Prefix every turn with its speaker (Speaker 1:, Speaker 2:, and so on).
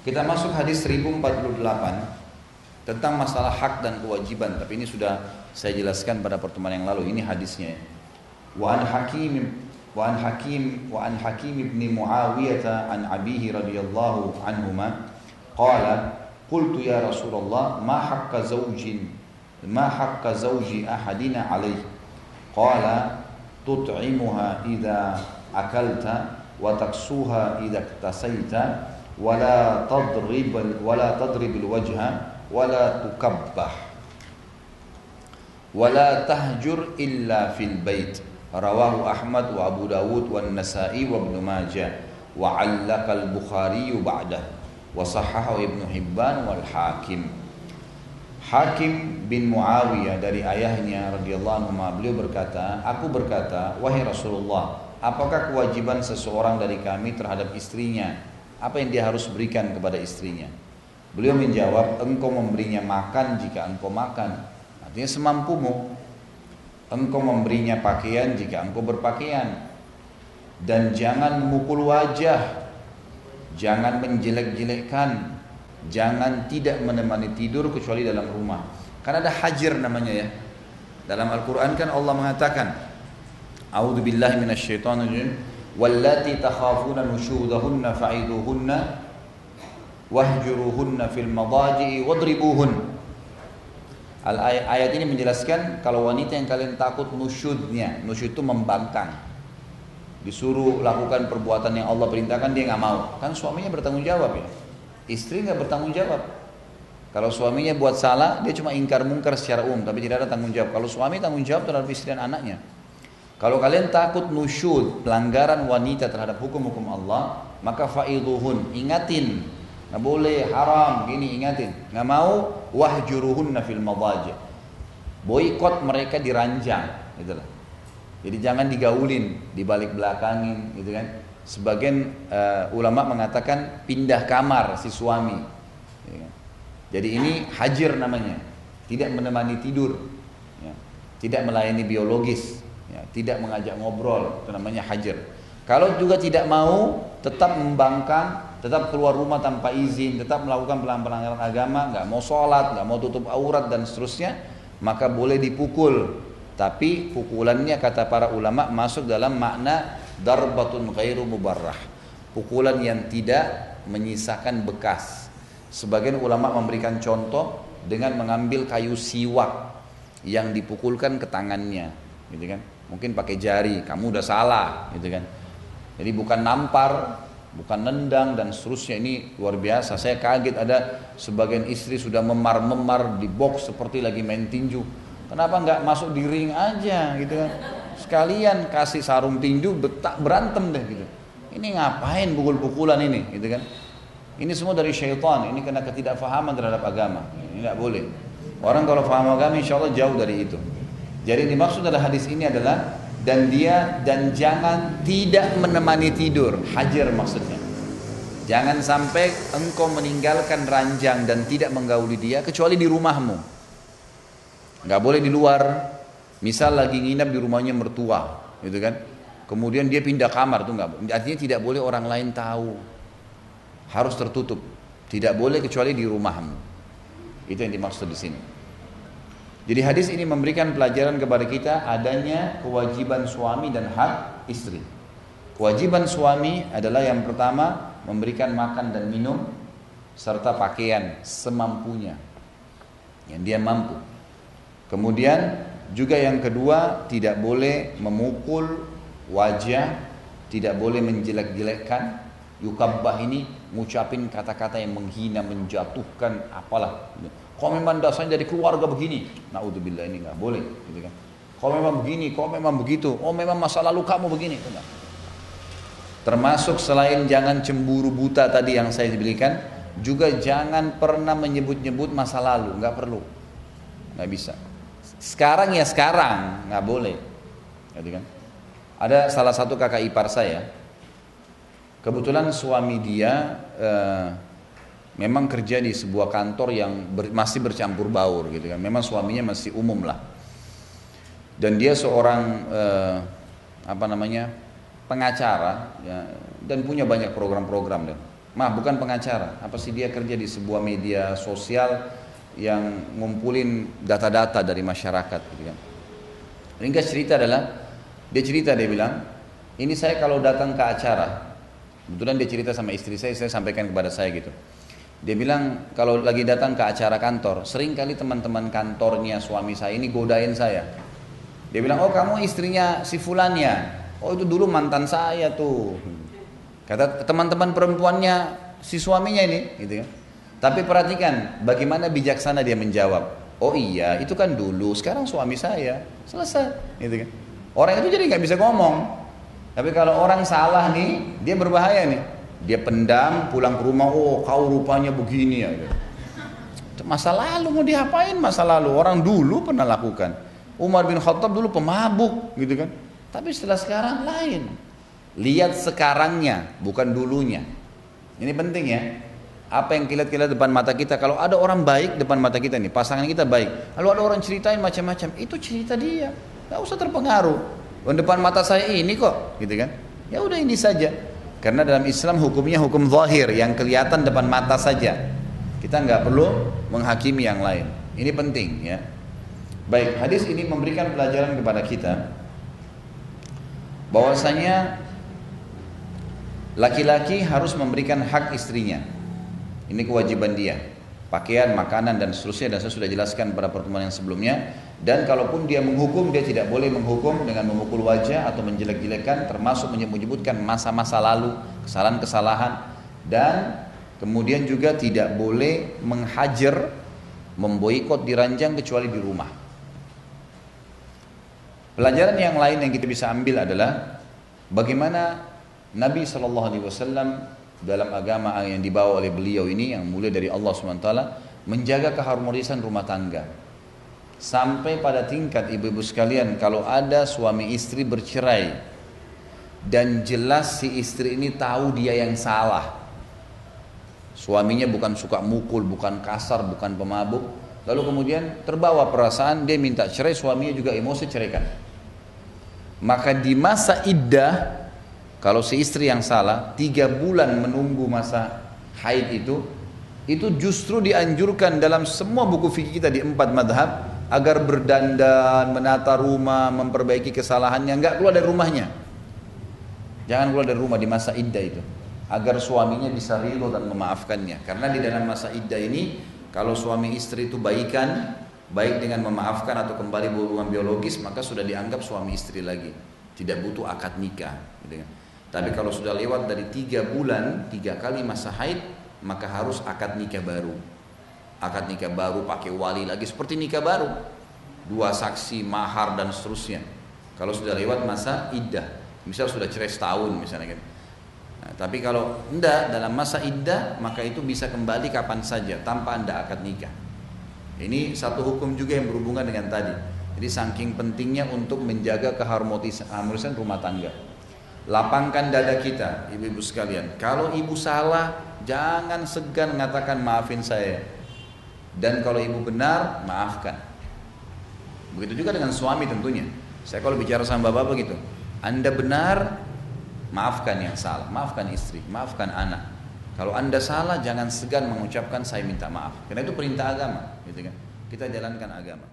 Speaker 1: Kita masuk hadis 1048 tentang masalah hak dan kewajiban, tapi ini sudah saya jelaskan pada pertemuan yang lalu. Ini hadisnya. Wa an Hakim ibn Muawiyah an abihi radhiyallahu anhuma qala qultu ya Rasulullah ma haqqa zawji ahadina alayhi qala tut'imuha idza akalta wa taksuha idza iktasaita wala tadrib wajha wala tukabbah wala tahjur illa fil bait. Rawahu Ahmad wa Abu Dawud wa Nasa'i wa Ibnu Majah wa 'allaqa al-Bukhari ba'dah wa sahhahu Ibnu Hibban wal Hakim. Hakim bin Muawiyah dari ayahnya radhiyallahu anhu, beliau berkata, aku berkata, wahai Rasulullah, apakah kewajiban seseorang dari kami terhadap istrinya? Apa yang dia harus berikan kepada istrinya? Beliau menjawab, engkau memberinya makan jika engkau makan, artinya semampumu. Engkau memberinya pakaian jika engkau berpakaian, dan jangan memukul wajah, jangan menjelek-jelekkan, jangan tidak menemani tidur kecuali dalam rumah. Karena ada hajir namanya ya. Dalam Al-Quran kan Allah mengatakan, A'udzubillahi minasyaitonirrajim, wallati takhafuna nusyudahunna fa'iduhunna wahjuruhunna fil madaji'i wadribuhun. Ayat ini menjelaskan kalau wanita yang kalian takut nusyudnya, nusyud itu membangkang, disuruh lakukan perbuatan yang Allah perintahkan dia nggak mau, kan suaminya bertanggung jawab ya. Istri nggak bertanggung jawab. Kalau suaminya buat salah, dia cuma ingkar mungkar secara umum, tapi tidak ada tanggung jawab. Kalau suami tanggung jawab terhadap istri dan anaknya. Kalau kalian takut nusyud, pelanggaran wanita terhadap hukum-hukum Allah, maka fa'iduhun, ingatin. Nggak boleh, haram, gini ingatin. Nggak mau, wahjuruhunna fil madaji. Boikot mereka di ranjang, gitu lah. Jadi jangan digaulin, dibalik belakangin, gitu kan. Sebagian ulama mengatakan pindah kamar si suami. Gitu kan. Jadi ini hajir namanya, tidak menemani tidur, ya. Tidak melayani biologis, ya. Tidak mengajak ngobrol, itu namanya hajir. Kalau juga tidak mau, tetap membangkang, tetap keluar rumah tanpa izin, tetap melakukan pelanggaran agama, nggak mau sholat, nggak mau tutup aurat dan seterusnya, maka boleh dipukul. Tapi pukulannya kata para ulama masuk dalam makna darbatun ghairu mubarrah, pukulan yang tidak menyisakan bekas. Sebagian ulama memberikan contoh dengan mengambil kayu siwak yang dipukulkan ke tangannya, gitu kan? Mungkin pakai jari, kamu udah salah, gitu kan? Jadi bukan nampar, bukan nendang dan seterusnya. Ini luar biasa. Saya kaget ada sebagian istri sudah memar-memar di box seperti lagi main tinju. Kenapa nggak masuk di ring aja gitu kan? Sekalian kasih sarung tinju, berantem deh gitu. Ini ngapain pukul-pukulan ini gitu kan? Ini semua dari syaitan. Ini karena ketidakfahaman terhadap agama. Ini nggak boleh. Orang kalau faham agama insya Allah jauh dari itu. Jadi dimaksud dalam hadis ini adalah dan jangan tidak menemani tidur, hajar maksudnya. Jangan sampai engkau meninggalkan ranjang dan tidak menggauli dia kecuali di rumahmu. Nggak boleh di luar. Misal lagi nginap di rumahnya mertua, gitu kan? Kemudian dia pindah kamar tuh nggak. Artinya tidak boleh orang lain tahu. Harus tertutup. Tidak boleh kecuali di rumahmu. Itu yang dimaksud di sini. Jadi hadis ini memberikan pelajaran kepada kita adanya kewajiban suami dan hak istri. Kewajiban suami adalah yang pertama memberikan makan dan minum serta pakaian semampunya yang dia mampu. Kemudian juga yang kedua tidak boleh memukul wajah, tidak boleh menjelek-jelekkan. Yukabbah ini ngucapin kata-kata yang menghina, menjatuhkan, apalah. Kau memang dasarnya dari keluarga begini, naudzubillah, ini nggak boleh, gitu kan? Kau memang begini, kau memang begitu, oh memang masa lalu kamu begini, enggak. Termasuk selain jangan cemburu buta tadi yang saya berikan, juga jangan pernah menyebut-nyebut masa lalu, nggak perlu, nggak bisa. Sekarang ya sekarang, nggak boleh, gitu kan? Ada salah satu kakak ipar saya, kebetulan suami dia memang kerja di sebuah kantor yang masih bercampur baur gitu kan. Memang suaminya masih umum lah. Dan dia seorang pengacara ya, dan punya banyak program-program dan bukan pengacara. Apa sih, dia kerja di sebuah media sosial yang ngumpulin data-data dari masyarakat gitu kan. Ringkas cerita adalah, dia bilang, ini saya kalau datang ke acara, kebetulan dia cerita sama istri saya sampaikan kepada saya gitu. Dia bilang kalau lagi datang ke acara kantor, sering kali teman-teman kantornya suami saya ini godain saya. Dia bilang, oh kamu istrinya si fulan ya? Oh itu dulu mantan saya tuh. Kata teman-teman perempuannya si suaminya ini, gitu kan. Tapi perhatikan bagaimana bijaksana dia menjawab. Oh iya, itu kan dulu, sekarang suami saya. Selesai, gitu kan. Orang itu jadi nggak bisa ngomong. Tapi kalau orang salah nih, dia berbahaya nih. Dia pendam, pulang ke rumah, oh kau rupanya begini ya. Gitu. Masa lalu mau diapain masa lalu? Orang dulu pernah lakukan. Umar bin Khattab dulu pemabuk, gitu kan. Tapi setelah sekarang lain. Lihat sekarangnya, bukan dulunya. Ini penting ya. Apa yang kita lihat depan mata kita. Kalau ada orang baik depan mata kita nih, pasangan kita baik. Lalu ada orang ceritain macam-macam, itu cerita dia. Gak usah terpengaruh. Depan mata saya ini kok, gitu kan. Ya udah ini saja. Karena dalam Islam hukumnya hukum zahir, yang kelihatan depan mata saja. Kita nggak perlu menghakimi yang lain. Ini penting ya. Baik, hadis ini memberikan pelajaran kepada kita bahwasanya laki-laki harus memberikan hak istrinya. Ini kewajiban dia. Pakaian, makanan dan seterusnya, dan saya sudah jelaskan pada pertemuan yang sebelumnya. Dan kalaupun dia menghukum, dia tidak boleh menghukum dengan memukul wajah atau menjelek-jelekan, termasuk menyebutkan masa-masa lalu, kesalahan-kesalahan, dan kemudian juga tidak boleh menghajar, memboikot diranjang kecuali di rumah. Pelajaran yang lain yang kita bisa ambil adalah bagaimana Nabi SAW dalam agama yang dibawa oleh beliau ini, yang mulai dari Allah SWT, menjaga keharmonisan rumah tangga. Sampai pada tingkat ibu-ibu sekalian, kalau ada suami istri bercerai dan jelas si istri ini tahu dia yang salah, suaminya bukan suka mukul, bukan kasar, bukan pemabuk, lalu kemudian terbawa perasaan, dia minta cerai, suaminya juga emosi, ceraikan. Maka di masa iddah, kalau si istri yang salah, 3 bulan menunggu masa haid itu justru dianjurkan dalam semua buku fikih kita di 4 madhab, agar berdandan, menata rumah, memperbaiki kesalahannya, nggak keluar dari rumahnya. Jangan keluar dari rumah di masa iddah itu, agar suaminya bisa ridho dan memaafkannya. Karena di dalam masa iddah ini, kalau suami istri itu baikan, baik dengan memaafkan atau kembali berhubungan biologis, maka sudah dianggap suami istri lagi, tidak butuh akad nikah, gitu kan. Tapi kalau sudah lewat dari 3 bulan, 3 kali masa haid, maka harus akad nikah baru. Akad nikah baru pakai wali lagi, seperti nikah baru, 2 saksi, mahar dan seterusnya. Kalau sudah lewat masa iddah, misal sudah cerai setahun misalnya kan. Nah, tapi kalau enggak dalam masa iddah, maka itu bisa kembali kapan saja tanpa anda akad nikah. Ini satu hukum juga yang berhubungan dengan tadi. Jadi saking pentingnya untuk menjaga keharmonisan rumah tangga. Lapangkan dada kita, ibu-ibu sekalian. Kalau ibu salah, jangan segan mengatakan maafin saya. Dan kalau ibu benar, maafkan. Begitu juga dengan suami tentunya. Saya kalau bicara sama bapak begitu, anda benar, maafkan yang salah, maafkan istri, maafkan anak. Kalau anda salah, jangan segan mengucapkan saya minta maaf. Karena itu perintah agama, gitu kan? Kita jalankan agama.